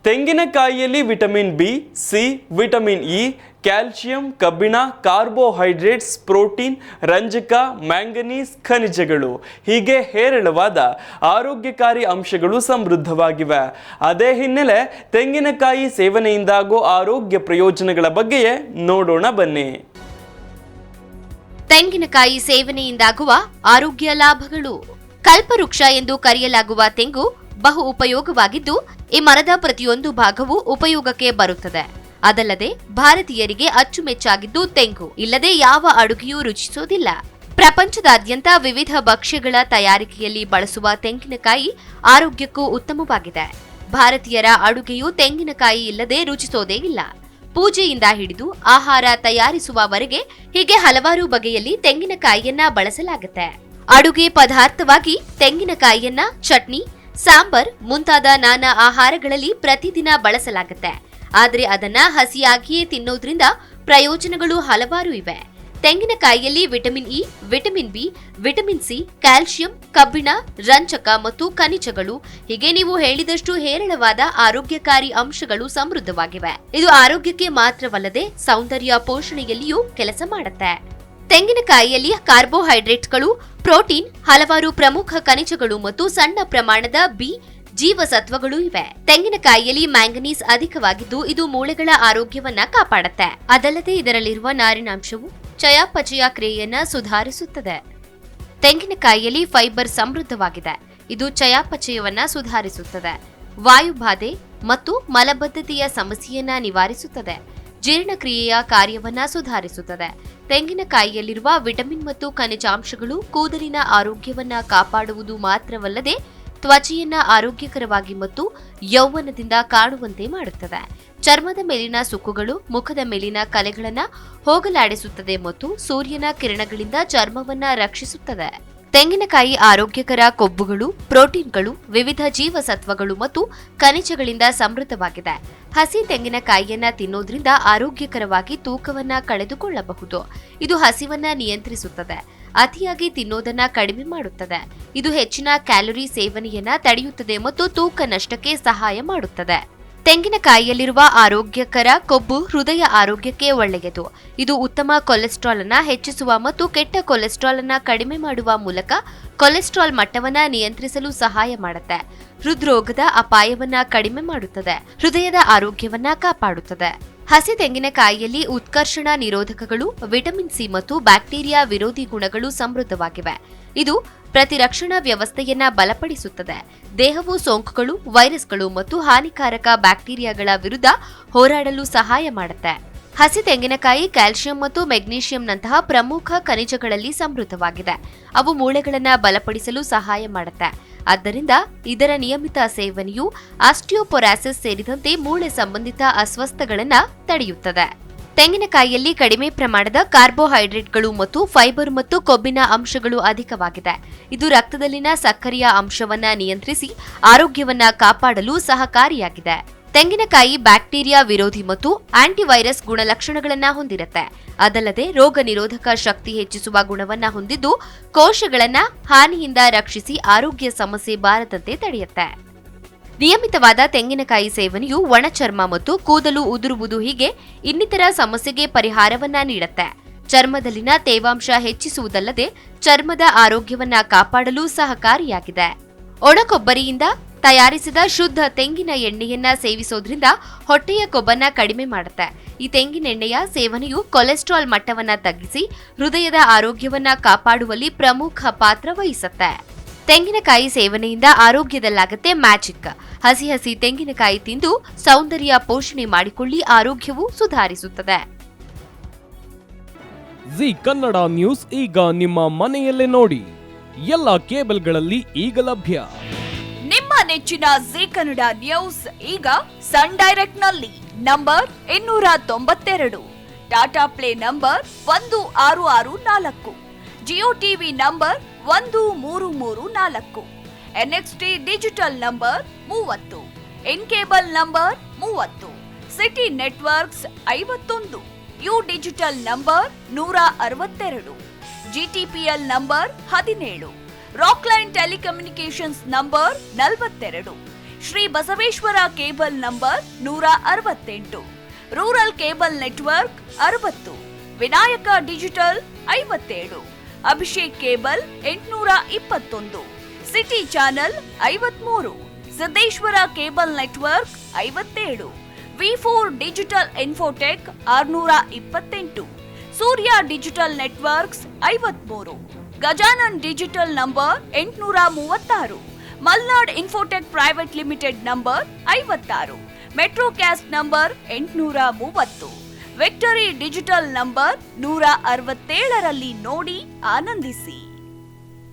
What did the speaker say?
ತೆಂಗಿನಕಾಯಿಯಲ್ಲಿ vitamin B, C, vitamin E, calcium, ಕಬ್ಬಿಣ, carbohydrates, protein, ರಂಜಕ, manganese, ಖನಿಜಗಳು ಹೀಗೆ ಹೇರಳವಾದ ಆರೋಗ್ಯಕಾರಿ ಅಂಶಗಳು ಸಮೃದ್ಧವಾಗಿವೆ. ಅದೇ ಹಿನ್ನೆಲೆ ತೆಂಗಿನಕಾಯಿ ಸೇವನೆಯಿಂದಾಗೋ ಆರೋಗ್ಯ ಪ್ರಯೋಜನಗಳ ಬಗ್ಗೆಯೇ ನೋಡೋಣ ಬನ್ನಿ. ತೆಂಗಿನಕಾಯಿ ಸೇವನೆಯಿಂದಾಗುವ ಆರೋಗ್ಯ ಲಾಭಗಳು. ಕಲ್ಪವೃಕ್ಷ ಎಂದು ಕರೆಯಲಾಗುವ ತೆಂಗು ಬಹು ಉಪಯೋಗವಾಗಿದ್ದು, ಈ ಮರದ ಪ್ರತಿಯೊಂದು ಭಾಗವೂ ಉಪಯೋಗಕ್ಕೆ ಬರುತ್ತದೆ. ಅದಲ್ಲದೆ ಭಾರತೀಯರಿಗೆ ಅಚ್ಚುಮೆಚ್ಚಾಗಿದ್ದು ತೆಂಗು ಇಲ್ಲದೆ ಯಾವ ಅಡುಗೆಯೂ ರುಚಿಸೋದಿಲ್ಲ. ಪ್ರಪಂಚದಾದ್ಯಂತ ವಿವಿಧ ಭಕ್ಷ್ಯಗಳ ತಯಾರಿಕೆಯಲ್ಲಿ ಬಳಸುವ ತೆಂಗಿನಕಾಯಿ ಆರೋಗ್ಯಕ್ಕೂ ಉತ್ತಮವಾಗಿದೆ. ಭಾರತೀಯರ ಅಡುಗೆಯು ತೆಂಗಿನಕಾಯಿ ಇಲ್ಲದೆ ರುಚಿಸೋದೇ ಇಲ್ಲ. ಪೂಜೆಯಿಂದ ಹಿಡಿದು ಆಹಾರ ತಯಾರಿಸುವವರೆಗೆ ಹೀಗೆ ಹಲವಾರು ಬಗೆಯಲ್ಲಿ ತೆಂಗಿನಕಾಯಿಯನ್ನ ಬಳಸಲಾಗುತ್ತೆ. ಅಡುಗೆ ಪದಾರ್ಥವಾಗಿ ತೆಂಗಿನಕಾಯಿಯನ್ನ ಚಟ್ನಿ, ಸಾಂಬಾರ್ ಮುಂತಾದ ನಾನಾ ಆಹಾರಗಳಲ್ಲಿ ಪ್ರತಿದಿನ ಬಳಸಲಾಗುತ್ತೆ. ಆದರೆ ಅದನ್ನ ಹಸಿಯಾಗಿಯೇ ತಿನ್ನೋದ್ರಿಂದ ಪ್ರಯೋಜನಗಳು ಹಲವಾರು ಇವೆ. ತೆಂಗಿನಕಾಯಿಯಲ್ಲಿ vitamin E, vitamin B, vitamin C, calcium, ಕಬ್ಬಿಣ, ರಂಜಕ ಮತ್ತು ಖನಿಜಗಳು ಹೀಗೆ ನೀವು ಹೇಳಿದಷ್ಟು ಹೇರಳವಾದ ಆರೋಗ್ಯಕಾರಿ ಅಂಶಗಳು ಸಮೃದ್ಧವಾಗಿವೆ. ಇದು ಆರೋಗ್ಯಕ್ಕೆ ಮಾತ್ರವಲ್ಲದೆ ಸೌಂದರ್ಯ ಪೋಷಣೆಯಲ್ಲಿಯೂ ಕೆಲಸ ಮಾಡುತ್ತೆ. ತೆಂಗಿನಕಾಯಿಯಲ್ಲಿ ಕಾರ್ಬೋಹೈಡ್ರೇಟ್ಗಳು, ಪ್ರೋಟೀನ್, ಹಲವಾರು ಪ್ರಮುಖ ಖನಿಜಗಳು ಮತ್ತು ಸಣ್ಣ ಪ್ರಮಾಣದ ಬಿ ಜೀವಸತ್ವಗಳು ಇವೆ. ತೆಂಗಿನಕಾಯಿಯಲ್ಲಿ ಮ್ಯಾಂಗನೀಸ್ ಅಧಿಕವಾಗಿದ್ದು ಇದು ಮೂಳೆಗಳ ಆರೋಗ್ಯವನ್ನ ಕಾಪಾಡುತ್ತೆ. ಅದಲ್ಲದೆ ಇದರಲ್ಲಿರುವ ನಾರಿನಾಂಶವು ಚಯಾಪಚಯ ಕ್ರಿಯೆಯನ್ನ ಸುಧಾರಿಸುತ್ತದೆ. ತೆಂಗಿನಕಾಯಿಯಲ್ಲಿ ಫೈಬರ್ ಸಮೃದ್ಧವಾಗಿದೆ. ಇದು ಚಯಾಪಚಯವನ್ನ ಸುಧಾರಿಸುತ್ತದೆ. ವಾಯುಬಾಧೆ ಮತ್ತು ಮಲಬದ್ಧತೆಯ ಸಮಸ್ಯೆಯನ್ನ ನಿವಾರಿಸುತ್ತದೆ. ಜೀರ್ಣಕ್ರಿಯೆಯ ಕಾರ್ಯವನ್ನ ಸುಧಾರಿಸುತ್ತದೆ. ತೆಂಗಿನಕಾಯಿಯಲ್ಲಿರುವ ವಿಟಮಿನ್ ಮತ್ತು ಖನಿಜಾಂಶಗಳು ಕೂದಲಿನ ಆರೋಗ್ಯವನ್ನ ಕಾಪಾಡುವುದು ಮಾತ್ರವಲ್ಲದೆ ತ್ವಚೆಯನ್ನ ಆರೋಗ್ಯಕರವಾಗಿ ಮತ್ತು ಯೌವನದಿಂದ ಕಾಣುವಂತೆ ಮಾಡುತ್ತದೆ. ಚರ್ಮದ ಮೇಲಿನ ಸುಕ್ಕುಗಳು, ಮುಖದ ಮೇಲಿನ ಕಲೆಗಳನ್ನ ಹೋಗಲಾಡಿಸುತ್ತದೆ ಮತ್ತು ಸೂರ್ಯನ ಕಿರಣಗಳಿಂದ ಚರ್ಮವನ್ನ ರಕ್ಷಿಸುತ್ತದೆ. ತೆಂಗಿನಕಾಯಿ ಆರೋಗ್ಯಕರ ಕೊಬ್ಬುಗಳು, ಪ್ರೋಟೀನ್ಗಳು, ವಿವಿಧ ಜೀವಸತ್ವಗಳು ಮತ್ತು ಖನಿಜಗಳಿಂದ ಸಮೃದ್ಧವಾಗಿದೆ. ಹಸಿ ತೆಂಗಿನಕಾಯಿಯನ್ನ ತಿನ್ನೋದ್ರಿಂದ ಆರೋಗ್ಯಕರವಾಗಿ ತೂಕವನ್ನ ಕಳೆದುಕೊಳ್ಳಬಹುದು. ಇದು ಹಸಿವನ್ನ ನಿಯಂತ್ರಿಸುತ್ತದೆ. ಅತಿಯಾಗಿ ತಿನ್ನೋದನ್ನ ಕಡಿಮೆ ಮಾಡುತ್ತದೆ. ಇದು ಹೆಚ್ಚಿನ ಕ್ಯಾಲೋರಿ ಸೇವನೆಯನ್ನ ತಡೆಯುತ್ತದೆ ಮತ್ತು ತೂಕ ನಷ್ಟಕ್ಕೆ ಸಹಾಯ ಮಾಡುತ್ತದೆ. ತೆಂಗಿನಕಾಯಿಯಲ್ಲಿರುವ ಆರೋಗ್ಯಕರ ಕೊಬ್ಬು ಹೃದಯ ಆರೋಗ್ಯಕ್ಕೆ ಒಳ್ಳೆಯದು. ಇದು ಉತ್ತಮ ಕೊಲೆಸ್ಟ್ರಾಲ್ ಅನ್ನ ಹೆಚ್ಚಿಸುವ ಮತ್ತು ಕೆಟ್ಟ ಕೊಲೆಸ್ಟ್ರಾಲ್ ಅನ್ನ ಕಡಿಮೆ ಮಾಡುವ ಮೂಲಕ ಕೊಲೆಸ್ಟ್ರಾಲ್ ಮಟ್ಟವನ್ನ ನಿಯಂತ್ರಿಸಲು ಸಹಾಯ ಮಾಡುತ್ತೆ. ಹೃದ್ರೋಗದ ಅಪಾಯವನ್ನ ಕಡಿಮೆ ಮಾಡುತ್ತದೆ. ಹೃದಯದ ಆರೋಗ್ಯವನ್ನ ಕಾಪಾಡುತ್ತದೆ. ಹಸಿ ತೆಂಗಿನಕಾಯಿಯಲ್ಲಿ ಉತ್ಕರ್ಷಣ ನಿರೋಧಕಗಳು, ವಿಟಮಿನ್ ಸಿ ಮತ್ತು ಬ್ಯಾಕ್ಟೀರಿಯಾ ವಿರೋಧಿ ಗುಣಗಳು ಸಮೃದ್ಧವಾಗಿವೆ. ಇದು ಪ್ರತಿರಕ್ಷಣಾ ವ್ಯವಸ್ಥೆಯನ್ನ ಬಲಪಡಿಸುತ್ತದೆ. ದೇಹವು ಸೋಂಕುಗಳು, ವೈರಸ್ಗಳು ಮತ್ತು ಹಾನಿಕಾರಕ ಬ್ಯಾಕ್ಟೀರಿಯಾಗಳ ವಿರುದ್ಧ ಹೋರಾಡಲು ಸಹಾಯ ಮಾಡುತ್ತೆ. ಹಸಿ ತೆಂಗಿನಕಾಯಿ ಕ್ಯಾಲ್ಸಿಯಂ ಮತ್ತು ಮೆಗ್ನೀಷಿಯಂನಂತಹ ಪ್ರಮುಖ ಖನಿಜಗಳಲ್ಲಿ ಸಮೃದ್ಧವಾಗಿದೆ. ಅವು ಮೂಳೆಗಳನ್ನು ಬಲಪಡಿಸಲು ಸಹಾಯ ಮಾಡುತ್ತೆ. ಆದ್ದರಿಂದ ಇದರ ನಿಯಮಿತ ಸೇವನೆಯು ಆಸ್ಟಿಯೋಪೊರಾಸಿಸ್ ಸೇರಿದಂತೆ ಮೂಳೆ ಸಂಬಂಧಿತ ಅಸ್ವಸ್ಥಗಳನ್ನು ತಡೆಯುತ್ತದೆ. ತೆಂಗಿನಕಾಯಿಯಲ್ಲಿ ಕಡಿಮೆ ಪ್ರಮಾಣದ ಕಾರ್ಬೋಹೈಡ್ರೇಟ್ಗಳು ಮತ್ತು ಫೈಬರ್ ಮತ್ತು ಕೊಬ್ಬಿನ ಅಂಶಗಳು ಅಧಿಕವಾಗಿದೆ. ಇದು ರಕ್ತದಲ್ಲಿನ ಸಕ್ಕರೆಯ ಅಂಶವನ್ನ ನಿಯಂತ್ರಿಸಿ ಆರೋಗ್ಯವನ್ನ ಕಾಪಾಡಲು ಸಹಕಾರಿಯಾಗಿದೆ. ತೆಂಗಿನಕಾಯಿ ಬ್ಯಾಕ್ಟೀರಿಯಾ ವಿರೋಧಿ ಮತ್ತು ಆಂಟಿವೈರಸ್ ಗುಣಲಕ್ಷಣಗಳನ್ನ ಹೊಂದಿರುತ್ತೆ. ಅದಲ್ಲದೆ ರೋಗ ನಿರೋಧಕ ಶಕ್ತಿ ಹೆಚ್ಚಿಸುವ ಗುಣವನ್ನ ಹೊಂದಿದ್ದು ಕೋಶಗಳನ್ನ ಹಾನಿಯಿಂದ ರಕ್ಷಿಸಿ ಆರೋಗ್ಯ ಸಮಸ್ಯೆ ಬಾರದಂತೆ ತಡೆಯುತ್ತೆ. ನಿಯಮಿತವಾದ ತೆಂಗಿನಕಾಯಿ ಸೇವನೆಯು ಒಣಚರ್ಮ ಮತ್ತು ಕೂದಲು ಉದುರುವುದು ಹೀಗೆ ಇನ್ನಿತರ ಸಮಸ್ಯೆಗೆ ಪರಿಹಾರವನ್ನ ನೀಡುತ್ತೆ. ಚರ್ಮದಲ್ಲಿನ ತೇವಾಂಶ ಹೆಚ್ಚಿಸುವುದಲ್ಲದೆ ಚರ್ಮದ ಆರೋಗ್ಯವನ್ನ ಕಾಪಾಡಲು ಸಹಕಾರಿಯಾಗಿದೆ. ಒಣಕೊಬ್ಬರಿಯಿಂದ ತಯಾರಿಸಿದ ಶುದ್ಧ ತೆಂಗಿನ ಎಣ್ಣೆಯನ್ನ ಸೇವಿಸೋದ್ರಿಂದ ಹೊಟ್ಟೆಯ ಕೊಬ್ಬನ್ನ ಕಡಿಮೆ ಮಾಡುತ್ತೆ. ಈ ತೆಂಗಿನೆಣ್ಣೆಯ ಸೇವನೆಯು ಕೊಲೆಸ್ಟ್ರಾಲ್ ಮಟ್ಟವನ್ನ ತಗ್ಗಿಸಿ ಹೃದಯದ ಆರೋಗ್ಯವನ್ನ ಕಾಪಾಡುವಲ್ಲಿ ಪ್ರಮುಖ ಪಾತ್ರ ವಹಿಸುತ್ತೆ. ತೆಂಗಿನಕಾಯಿ ಸೇವನೆಯಿಂದ ಆರೋಗ್ಯದಲ್ಲಾಗತ್ತೆ ಮ್ಯಾಜಿಕ್. ಹಸಿ ತೆಂಗಿನಕಾಯಿ ತಿಂದು ಸೌಂದರ್ಯ ಪೋಷಣೆ ಮಾಡಿಕೊಳ್ಳಿ, ಆರೋಗ್ಯವು ಸುಧಾರಿಸುತ್ತದೆ. ಜಿ ಕನ್ನಡ ನ್ಯೂಸ್ ಈಗ ನಿಮ್ಮ ಮನೆಯಲ್ಲೇ ನೋಡಿ. ಎಲ್ಲ ಕೇಬಲ್ಗಳಲ್ಲಿ ಈಗ ಲಭ್ಯ. ನಿಮ್ಮ ನೆಚ್ಚಿನ ಜಿ ಕನ್ನಡ ನ್ಯೂಸ್ ಈಗ ಸನ್ ಡೈರೆಕ್ಟ್ ನಲ್ಲಿ number 292, Tata play number 1664, Jio TV number 1334, NXT digital number 30, in cable number 30, city networks 51, U digital number 162, GTPL number 17, Rockline telecommunications number 42. Shri Basaveshwara cable number 168, rural cable network 60, Vinayaka digital 57, Abhishek cable 821, city channel 53, Siddeshwara cable network 57, V4 digital Infotech 628, Surya digital networks 53, Gajanan digital number 836, Malnad infotech private limited number 56, Metrocast number 830, Victory digital number 167ರಲ್ಲಿ ನೋಡಿ ಆನಂದಿಸಿ.